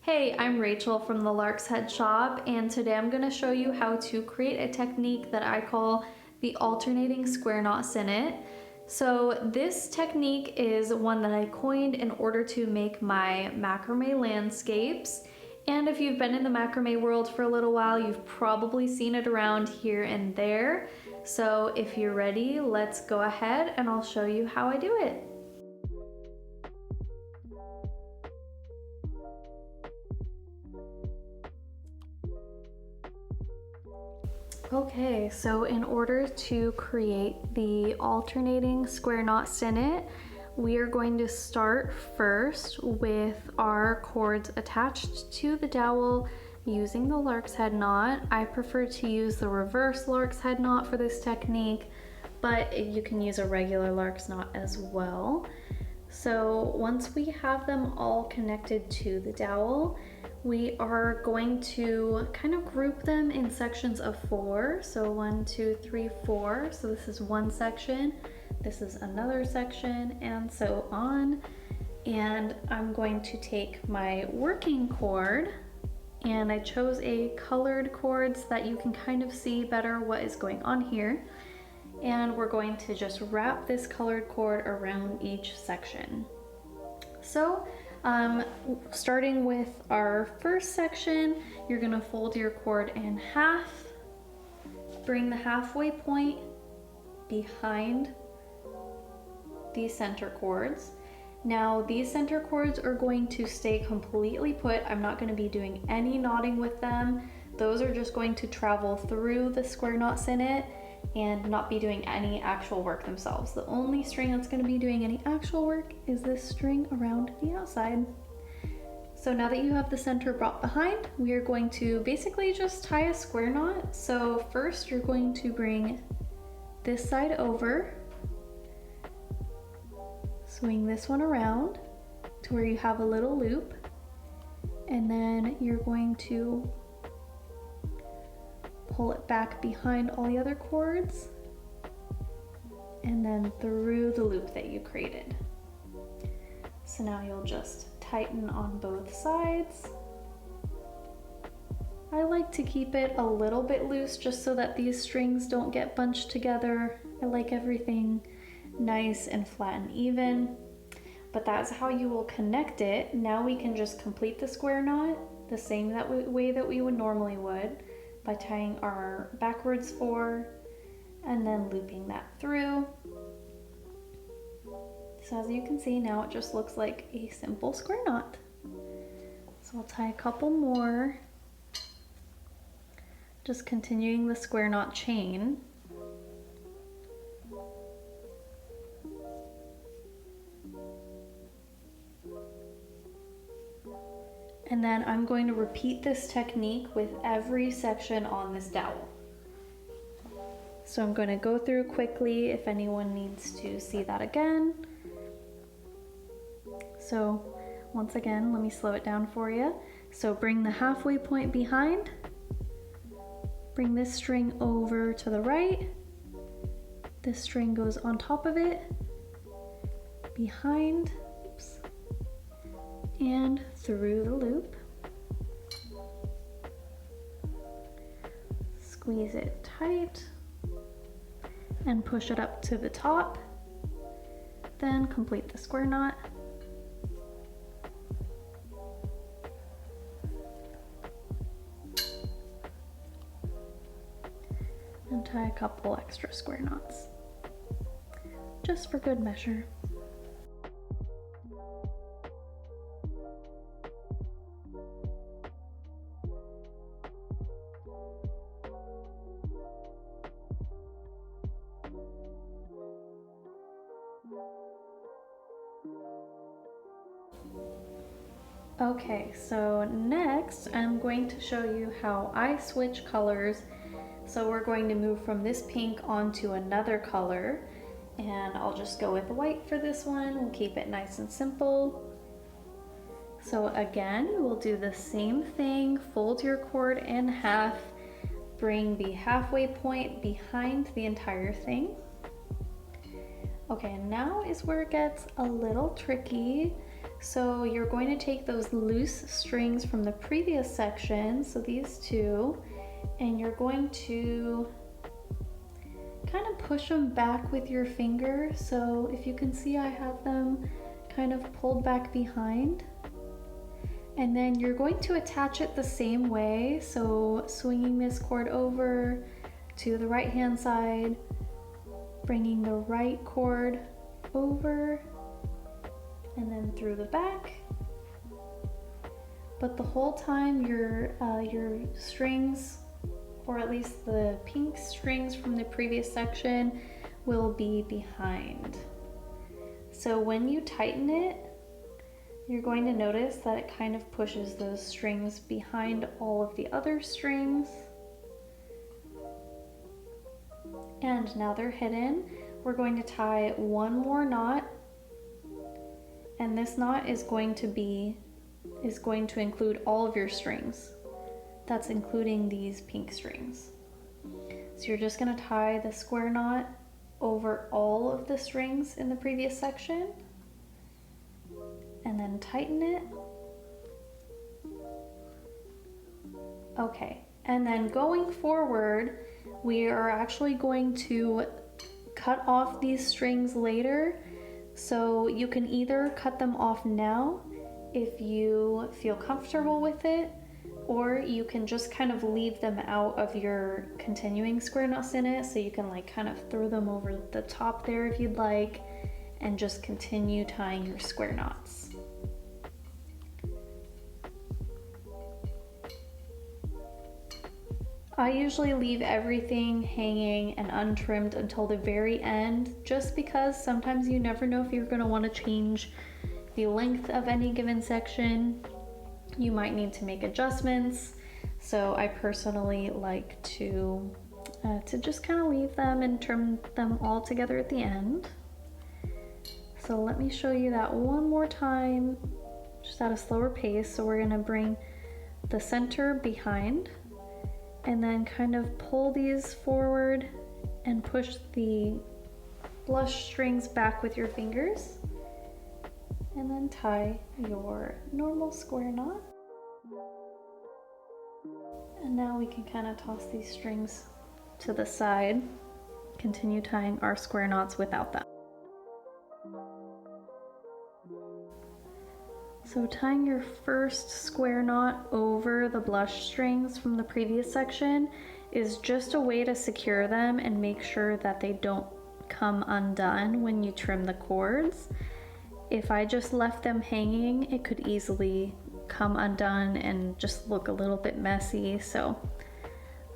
Hey, I'm Rachel from the Lark's Head Shop, and today I'm going to show you how to create a technique that I call the alternating square knot sinnet. So this technique is one that I coined in order to make my macrame landscapes. And if you've been in the macrame world for a little while, you've probably seen it around here and there. So if you're ready, let's go ahead and I'll show you how I do it. Okay, so in order to create the alternating square knot sinnet, we are going to start first with our cords attached to the dowel using the lark's head knot. I prefer to use the reverse lark's head knot for this technique, but you can use a regular lark's knot as well. So once we have them all connected to the dowel, we are going to kind of group them in sections of 4. So 1, 2, 3, 4. So this is one section, this is another section, and so on. And I'm going to take my working cord, and I chose a colored cord so that you can kind of see better what is going on here. And we're going to just wrap this colored cord around each section. So starting with our first section, you're gonna fold your cord in half, bring the halfway point behind these center cords. Now these center cords are going to stay completely put. I'm not gonna be doing any knotting with them. Those are just going to travel through the square knot sinnet and not be doing any actual work themselves. The only string that's going to be doing any actual work is this string around the outside. So now that you have the center brought behind, we are going to basically just tie a square knot. So first you're going to bring this side over, swing this one around to where you have a little loop, and then you're going to pull it back behind all the other cords and then through the loop that you created. So now you'll just tighten on both sides. I like to keep it a little bit loose just so that these strings don't get bunched together. I like everything nice and flat and even, but that's how you will connect it. Now we can just complete the square knot the same way that we would normally would, by tying our backwards 4 and then looping that through. So as you can see, now it just looks like a simple square knot. So I'll tie a couple more, just continuing the square knot chain. And then I'm going to repeat this technique with every section on this dowel. So I'm going to go through quickly if anyone needs to see that again. So once again, let me slow it down for you. So bring the halfway point behind, bring this string over to the right, this string goes on top of it, behind, and through the loop. Squeeze it tight and push it up to the top. Then complete the square knot. And tie a couple extra square knots, just for good measure. Okay, so next I'm going to show you how I switch colors. So we're going to move from this pink onto another color, and I'll just go with white for this one. We'll keep it nice and simple. So again, we'll do the same thing, fold your cord in half, bring the halfway point behind the entire thing. Okay, now is where it gets a little tricky. So you're going to take those loose strings from the previous section, so these two, and you're going to kind of push them back with your finger. So if you can see, I have them kind of pulled back behind. And then you're going to attach it the same way. So swinging this cord over to the right hand side, bringing the right cord over, and then through the back. But the whole time your strings, or at least the pink strings from the previous section, will be behind. So when you tighten it, you're going to notice that it kind of pushes those strings behind all of the other strings. And now they're hidden. We're going to tie one more knot, and this knot is going to include all of your strings. That's including these pink strings. So you're just going to tie the square knot over all of the strings in the previous section, and then tighten it. Okay, and then going forward, we are actually going to cut off these strings later. So you can either cut them off now if you feel comfortable with it, or you can just kind of leave them out of your continuing square knot sinnet, so you can like kind of throw them over the top there if you'd like, and just continue tying your square knots. I usually leave everything hanging and untrimmed until the very end, just because sometimes you never know if you're going to want to change the length of any given section. You might need to make adjustments. So I personally like to just kind of leave them and trim them all together at the end. So let me show you that one more time, just at a slower pace. So we're going to bring the center behind, and then kind of pull these forward and push the blush strings back with your fingers, and then tie your normal square knot. And now we can kind of toss these strings to the side, continue tying our square knots without them. So tying your first square knot over the blush strings from the previous section is just a way to secure them and make sure that they don't come undone when you trim the cords. If I just left them hanging, it could easily come undone and just look a little bit messy. So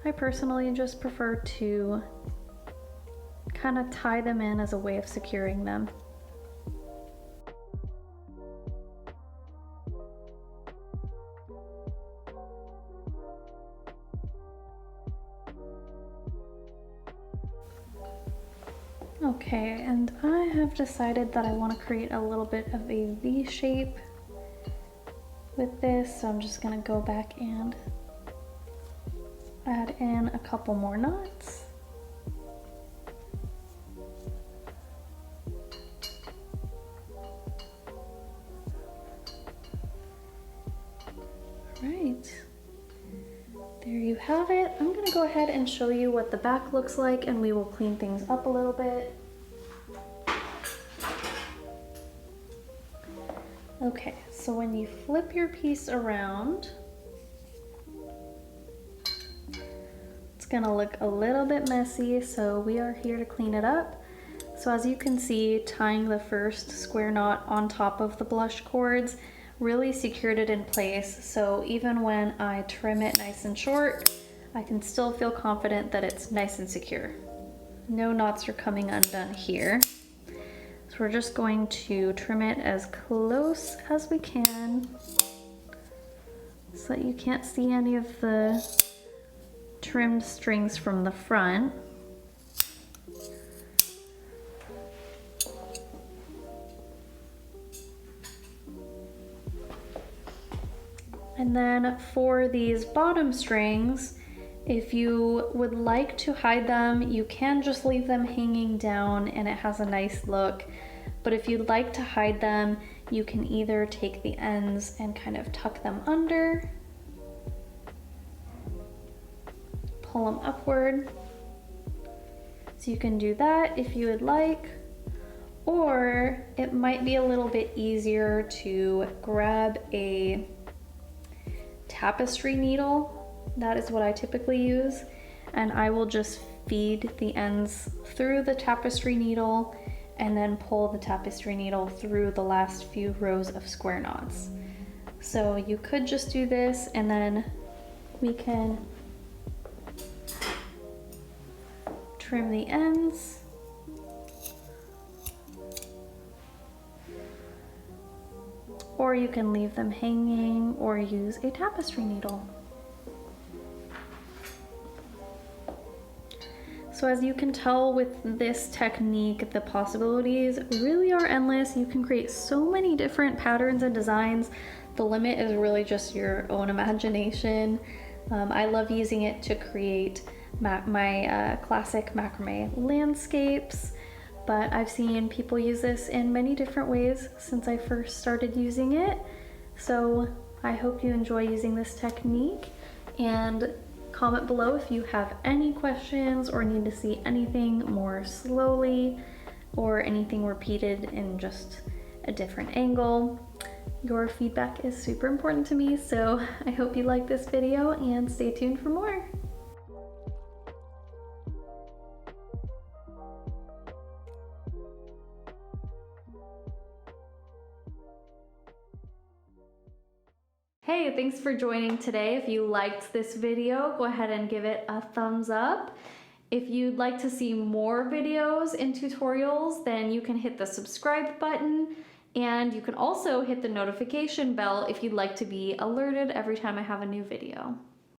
I personally just prefer to kind of tie them in as a way of securing them. Okay, and I have decided that I want to create a little bit of a V shape with this, so I'm just going to go back and add in a couple more knots. Right, there you have it. I'm going to go ahead and show you what the back looks like, and we will clean things up a little bit. Okay, so when you flip your piece around, it's gonna look a little bit messy, so we are here to clean it up. So as you can see, tying the first square knot on top of the blush cords really secured it in place, so even when I trim it nice and short, I can still feel confident that it's nice and secure. No knots are coming undone here. So we're just going to trim it as close as we can so that you can't see any of the trimmed strings from the front. And then for these bottom strings, if you would like to hide them, you can just leave them hanging down and it has a nice look. But if you'd like to hide them, you can either take the ends and kind of tuck them under, pull them upward. So you can do that if you would like, or it might be a little bit easier to grab a tapestry needle. That is what I typically use, and I will just feed the ends through the tapestry needle and then pull the tapestry needle through the last few rows of square knots. So you could just do this, and then we can trim the ends. Or you can leave them hanging or use a tapestry needle. So as you can tell with this technique, the possibilities really are endless. You can create so many different patterns and designs. The limit is really just your own imagination. I love using it to create my classic macrame landscapes, but I've seen people use this in many different ways since I first started using it. So I hope you enjoy using this technique, and comment below if you have any questions or need to see anything more slowly or anything repeated in just a different angle. Your feedback is super important to me, so I hope you like this video and stay tuned for more. Hey, thanks for joining today. If you liked this video, go ahead and give it a thumbs up. If you'd like to see more videos and tutorials, then you can hit the subscribe button, and you can also hit the notification bell if you'd like to be alerted every time I have a new video.